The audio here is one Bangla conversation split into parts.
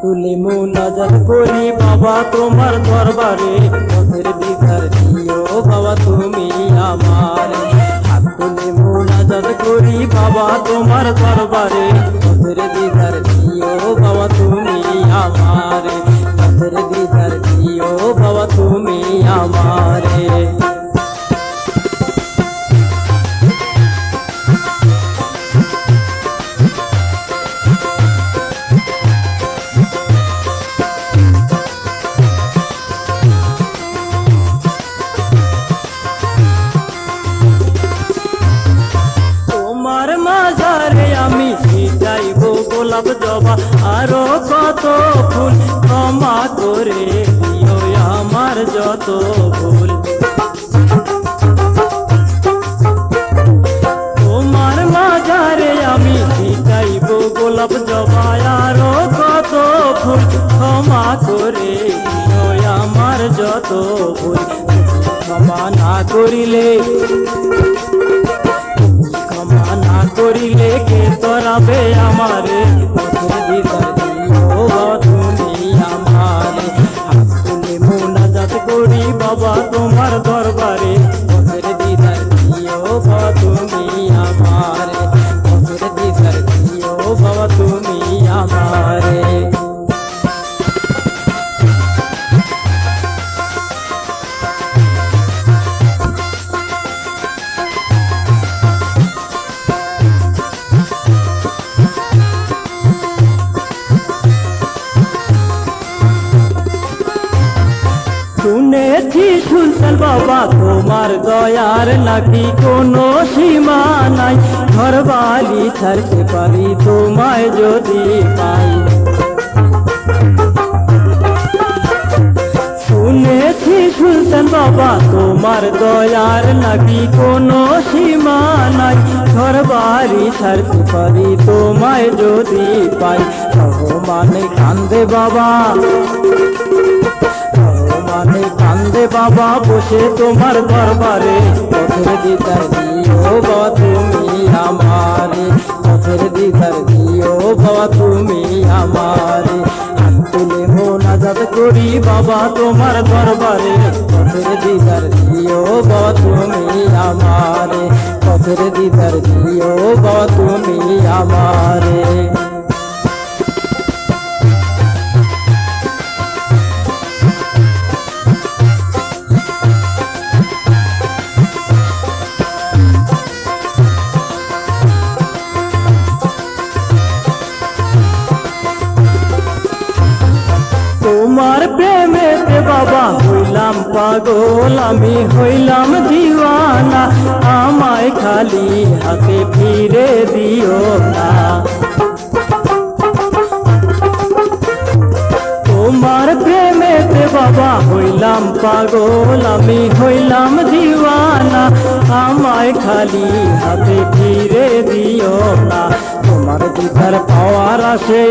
তুলে মুনাজাত করি বাবা তোমার দরবারে, পথের দিদার দিও বাবা তুমি আমার। হাত তুলে মুনাজাত করি বাবা তোমার দরবারে, পথের দিদার দিও বাবা তুমি আমার। পথের দিদার দিও বাবা তুমি আমারে। তোমার মাঝারে আমি ছিটাইব গোলাপ জবা আরো কত ফুল, ক্ষমা করে দিও আমার যত ভুল। তোমার মাঝারে আমি ছিটাইব গোলাপ জবা আরো কত ফুল, ক্ষমা করে দিও আমার যত ভুল। ক্ষমা না করিলে, ক্ষমা না করিলে কে তরাবে আমারে, পথের দিদার দিও বাবা তুমি আমারে। হাত তুলে মুনাজাত করি বাবা তোমার দরবারে, পথের দিদার দিও বাবা তুমি আমারে। পথের দিদার দিও বাবা তুমি আমারে। শুনেছি সুলতান বাবা তোমার দয়ার নাকি কোনো সীমা নাই, ঘরবালি ছাড়তে পারি তোমায় যদি পাই। শুনেছি সুলতান বাবা তোমার দয়ার নাকি কোনো সীমা নাই, ঘরবালি ছাড়তে পারি তোমায় যদি পাই। মানে কান্দে বাবা, মানে কান্দে বাবা বসে তোমার দরবারে, পথের দিদার দিও বাবা তুমি আমারে। পথের দিদার দিও বাবা তুমি আমারে। হাত তুলে মুনাজাত করি বাবা তোমার দরবারে, পথের দিদার দিও বাবা তুমি আমারে। পথের দিদার দিও বাবা তুমি আমারে। তোমার প্রেমেতে বাবা হইলাম পাগল, আমি হইলাম দিওয়ানা, আমায় খালি হাতে ফিরে দিও না। তোমার প্রেমেতে বাবা হইলাম পাগল, আমি হইলাম দিওয়ানা, আমায় খালি হাতে ফিরে দিও না। তোমার দিদার পাওয়ার আসে,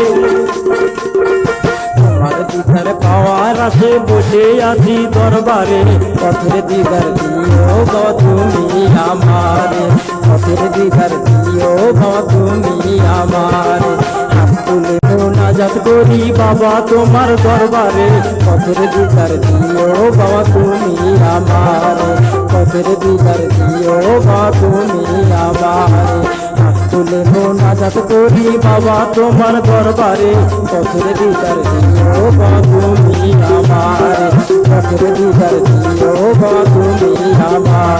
তোমার দিদার পাওয়ার আসে বসে আছি দরবারে, পথের দিদার দিও বাবা তুমি আমারে। পথের দিদার দিও বাবা তুমি আমারে। হাত তুলে মুনাজাত করি বাবা তোমার দরবারে, পথের দিদার দিও বাবা তুমি আমারে। পথের দিদার দিও বাবা তুমি আমারে। হাত তুলে মুনাজাত করি বাবা তোমার দরবারে, পথের দিদার দিও বাবা তুমি আমারে। পথের দিদার দিও বাবা তুমি আমারে।